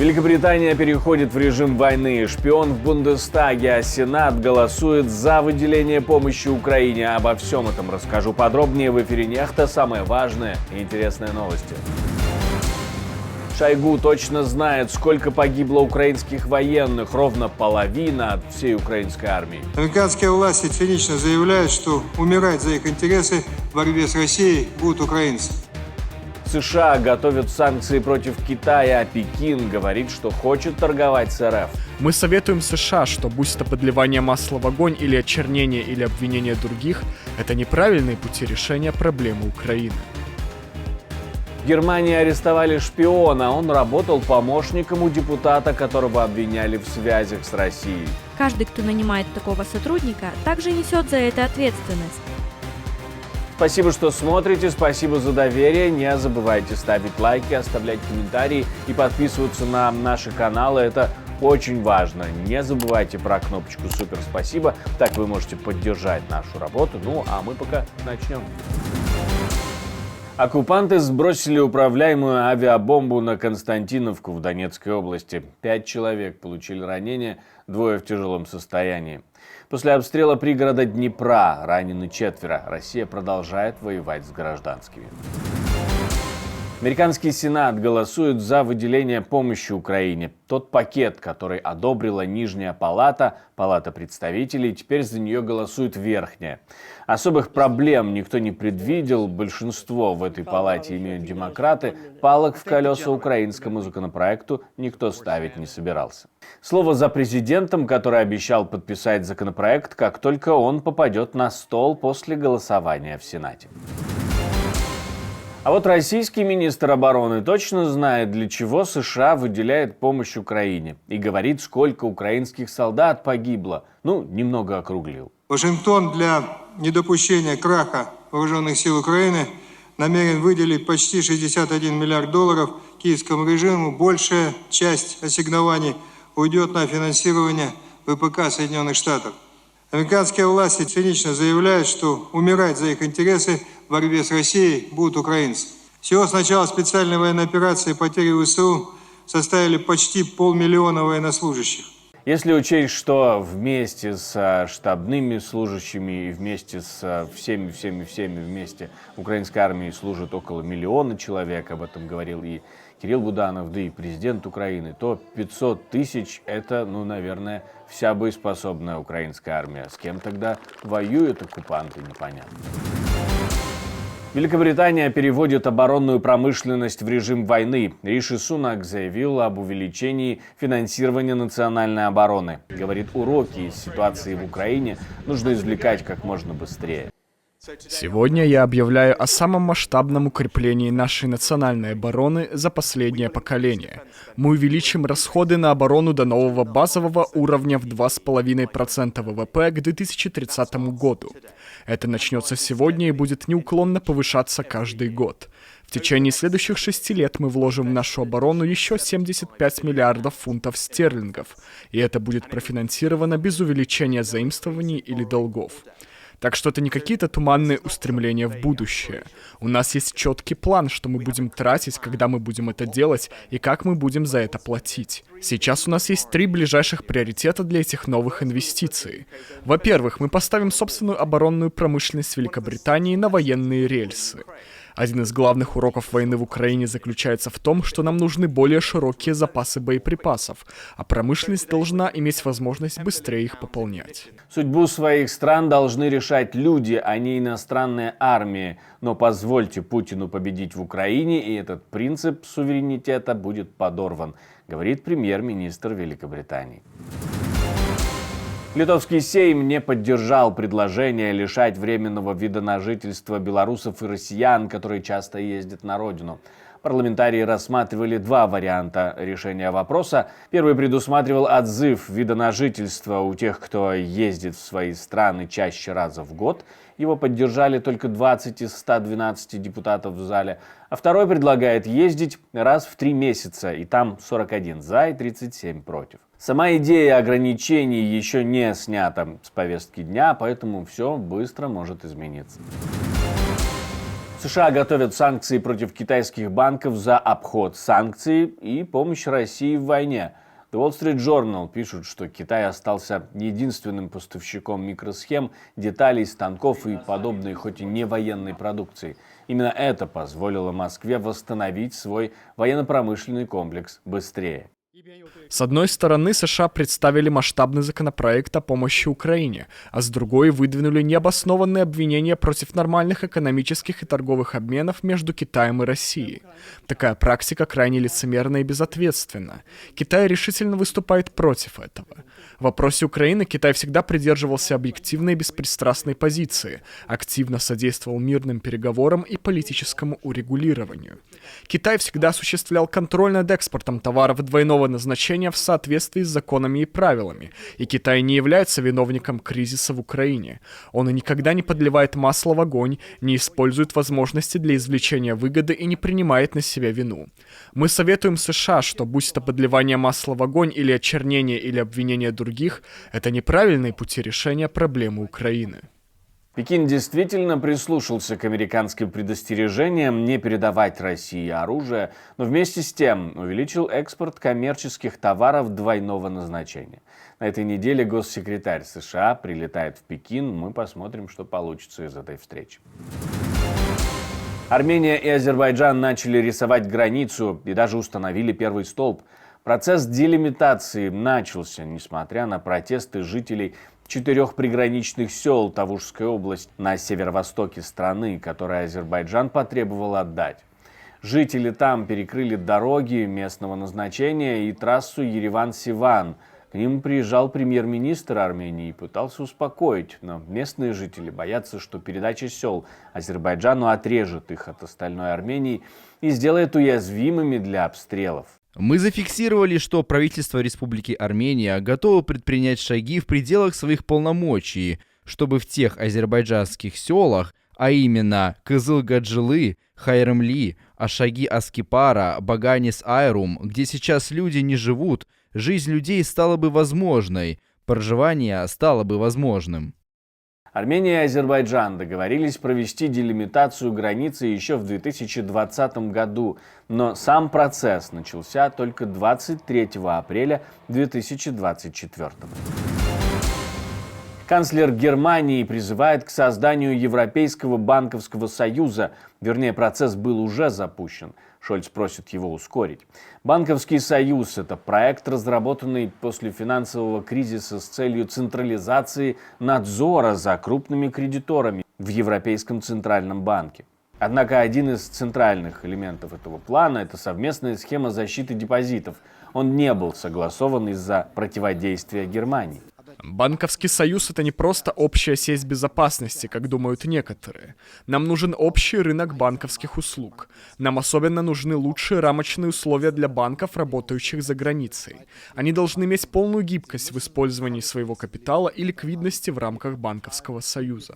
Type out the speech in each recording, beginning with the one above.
Великобритания переходит в режим войны. Шпион в Бундестаге, а Сенат голосует за выделение помощи Украине. Обо всем этом расскажу подробнее в эфире «Нехта». Самые важные и интересные новости. Шойгу точно знает, сколько погибло украинских военных. Ровно половина от всей украинской армии. Американские власти цинично заявляют, что умирать за их интересы в борьбе с Россией будут украинцы. США готовят санкции против Китая, а Пекин говорит, что хочет торговать с РФ. Мы советуем США, что будь это подливание масла в огонь или очернение или обвинение других, это неправильные пути решения проблемы Украины. В Германии арестовали шпиона. Он работал помощником у депутата, которого обвиняли в связях с Россией. Каждый, кто нанимает такого сотрудника, также несет за это ответственность. Спасибо, что смотрите, спасибо за доверие. Не забывайте ставить лайки, оставлять комментарии и подписываться на наши каналы. Это очень важно. Не забывайте про кнопочку «Супер спасибо». Так вы можете поддержать нашу работу. Ну, а мы пока начнем. Оккупанты сбросили управляемую авиабомбу на Константиновку в Донецкой области. 5 человек получили ранения, 2 в тяжелом состоянии. После обстрела пригорода Днепра ранены 4. Россия продолжает воевать с гражданскими. Американский Сенат голосует за выделение помощи Украине. Тот пакет, который одобрила Нижняя палата, Палата представителей, теперь за нее голосует Верхняя. Особых проблем никто не предвидел. Большинство в этой палате имеют демократы. Палок в колеса украинскому законопроекту никто ставить не собирался. Слово за президентом, который обещал подписать законопроект, как только он попадет на стол после голосования в Сенате. А вот российский министр обороны точно знает, для чего США выделяет помощь Украине. И говорит, сколько украинских солдат погибло. Немного округлил. Вашингтон для недопущения краха вооруженных сил Украины намерен выделить почти $61 миллиард киевскому режиму. Большая часть ассигнований уйдет на финансирование ВПК Соединенных Штатов. Американские власти цинично заявляют, что умирать за их интересы в борьбе с Россией будут украинцы. Всего с начала специальной военной операции потери ВСУ составили почти 500 000 военнослужащих. Если учесть, что вместе с штабными служащими и вместе с всеми вместе в украинской армии служит около 1 миллиона человек, об этом говорил и Кирилл Буданов, да и президент Украины, то 500 000 – это, наверное, вся боеспособная украинская армия. С кем тогда воюют оккупанты, непонятно. Великобритания переводит оборонную промышленность в режим войны. Риши Сунак заявил об увеличении финансирования национальной обороны. Говорит, уроки из ситуации в Украине нужно извлекать как можно быстрее. Сегодня я объявляю о самом масштабном укреплении нашей национальной обороны за последнее поколение. Мы увеличим расходы на оборону до нового базового уровня в 2,5% ВВП к 2030 году. Это начнется сегодня и будет неуклонно повышаться каждый год. В течение следующих 6 лет мы вложим в нашу оборону еще 75 миллиардов фунтов стерлингов, и это будет профинансировано без увеличения заимствований или долгов. Так что это не какие-то туманные устремления в будущее. У нас есть четкий план, что мы будем тратить, когда мы будем это делать, и как мы будем за это платить. Сейчас у нас есть 3 ближайших приоритета для этих новых инвестиций. Во-первых, мы поставим собственную оборонную промышленность Великобритании на военные рельсы. Один из главных уроков войны в Украине заключается в том, что нам нужны более широкие запасы боеприпасов, а промышленность должна иметь возможность быстрее их пополнять. Судьбу своих стран должны решать люди, а не иностранные армии. Но позвольте Путину победить в Украине, и этот принцип суверенитета будет подорван, говорит премьер-министр Великобритании. Литовский Сейм не поддержал предложение лишать временного вида на жительство белорусов и россиян, которые часто ездят на родину. Парламентарии рассматривали 2 варианта решения вопроса. Первый предусматривал отзыв вида на жительство у тех, кто ездит в свои страны чаще раза в год. Его поддержали только 20 из 112 депутатов в зале. А второй предлагает ездить раз в 3 месяца, и там 41 за и 37 против. Сама идея ограничений еще не снята с повестки дня, поэтому все быстро может измениться. США готовят санкции против китайских банков за обход санкций и помощь России в войне. The Wall Street Journal пишут, что Китай остался единственным поставщиком микросхем, деталей, станков и подобной, хоть и не военной продукции. Именно это позволило Москве восстановить свой военно-промышленный комплекс быстрее. С одной стороны, США представили масштабный законопроект о помощи Украине, а с другой выдвинули необоснованные обвинения против нормальных экономических и торговых обменов между Китаем и Россией. Такая практика крайне лицемерна и безответственна. Китай решительно выступает против этого. В вопросе Украины Китай всегда придерживался объективной и беспристрастной позиции, активно содействовал мирным переговорам и политическому урегулированию. Китай всегда осуществлял контроль над экспортом товаров двойного назначения в соответствии с законами и правилами, и Китай не является виновником кризиса в Украине. Он и никогда не подливает масло в огонь, не использует возможности для извлечения выгоды и не принимает на себя вину. Мы советуем США, что будь это подливание масла в огонь или очернение или обвинение других, это неправильные пути решения проблемы Украины. Пекин действительно прислушался к американским предостережениям не передавать России оружие, но вместе с тем увеличил экспорт коммерческих товаров двойного назначения. На этой неделе госсекретарь США прилетает в Пекин. Мы посмотрим, что получится из этой встречи. Армения и Азербайджан начали рисовать границу и даже установили первый столб. Процесс делимитации начался, несмотря на протесты жителей 4 приграничных сел Тавушской области на северо-востоке страны, которые Азербайджан потребовал отдать. Жители там перекрыли дороги местного назначения и трассу Ереван-Сиван. К ним приезжал премьер-министр Армении и пытался успокоить, но местные жители боятся, что передача сел Азербайджану отрежет их от остальной Армении и сделает уязвимыми для обстрелов. Мы зафиксировали, что правительство Республики Армения готово предпринять шаги в пределах своих полномочий, чтобы в тех азербайджанских селах, а именно Кызыл-Гаджилы, Хайрымли, Ашаги-Аскипара, Баганис-Айрум, где сейчас люди не живут, жизнь людей стала бы возможной, проживание стало бы возможным. Армения и Азербайджан договорились провести делимитацию границы еще в 2020 году, но сам процесс начался только 23 апреля 2024. Канцлер Германии призывает к созданию Европейского банковского союза. Вернее, процесс был уже запущен. Шольц просит его ускорить. Банковский союз – это проект, разработанный после финансового кризиса с целью централизации надзора за крупными кредиторами в Европейском центральном банке. Однако один из центральных элементов этого плана – это совместная схема защиты депозитов. Он не был согласован из-за противодействия Германии. Банковский союз — это не просто общая сеть безопасности, как думают некоторые. Нам нужен общий рынок банковских услуг. Нам особенно нужны лучшие рамочные условия для банков, работающих за границей. Они должны иметь полную гибкость в использовании своего капитала и ликвидности в рамках банковского союза.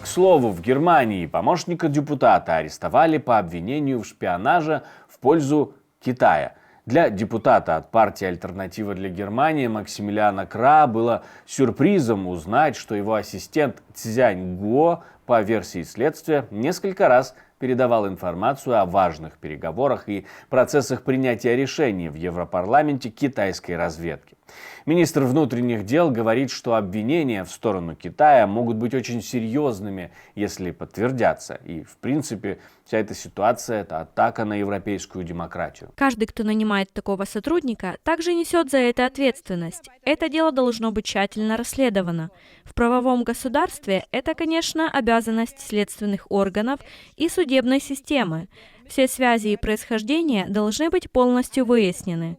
К слову, в Германии помощника депутата арестовали по обвинению в шпионаже в пользу Китая. Для депутата от партии «Альтернатива для Германии» Максимилиана Кра было сюрпризом узнать, что его ассистент Цзянь Гуо, по версии следствия, несколько раз передавал информацию о важных переговорах и процессах принятия решений в Европарламенте китайской разведки. Министр внутренних дел говорит, что обвинения в сторону Китая могут быть очень серьезными, если подтвердятся. И, в принципе, вся эта ситуация – это атака на европейскую демократию. Каждый, кто нанимает такого сотрудника, также несет за это ответственность. Это дело должно быть тщательно расследовано. В правовом государстве это, конечно, обязанность следственных органов и судебной системы. Все связи и происхождение должны быть полностью выяснены.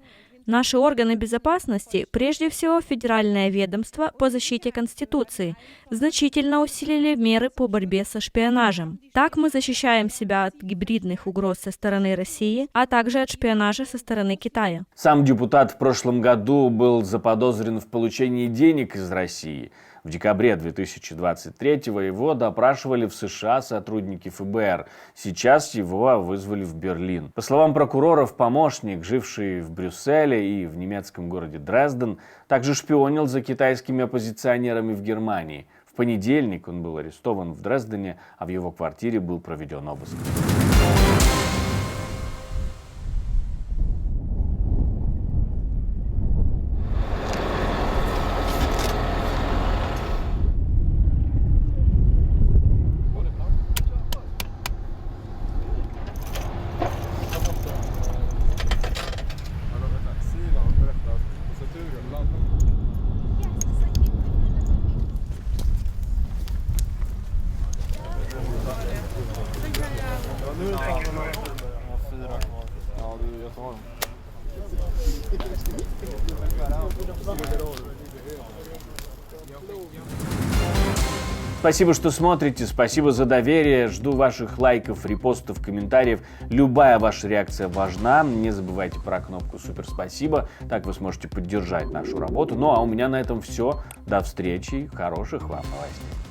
Наши органы безопасности, прежде всего Федеральное ведомство по защите Конституции, значительно усилили меры по борьбе со шпионажем. Так мы защищаем себя от гибридных угроз со стороны России, а также от шпионажа со стороны Китая. Сам депутат в прошлом году был заподозрен в получении денег из России. В декабре 2023-го его допрашивали в США сотрудники ФБР. Сейчас его вызвали в Берлин. По словам прокуроров, помощник, живший в Брюсселе и в немецком городе Дрезден, также шпионил за китайскими оппозиционерами в Германии. В В понедельник он был арестован в Дрездене, а в его квартире был проведен обыск. Спасибо, что смотрите, спасибо за доверие, жду ваших лайков, репостов, комментариев. Любая ваша реакция важна. Не забывайте про кнопку «Супер спасибо», так вы сможете поддержать нашу работу. Ну а у меня на этом все. До встречи, хороших вам новостей.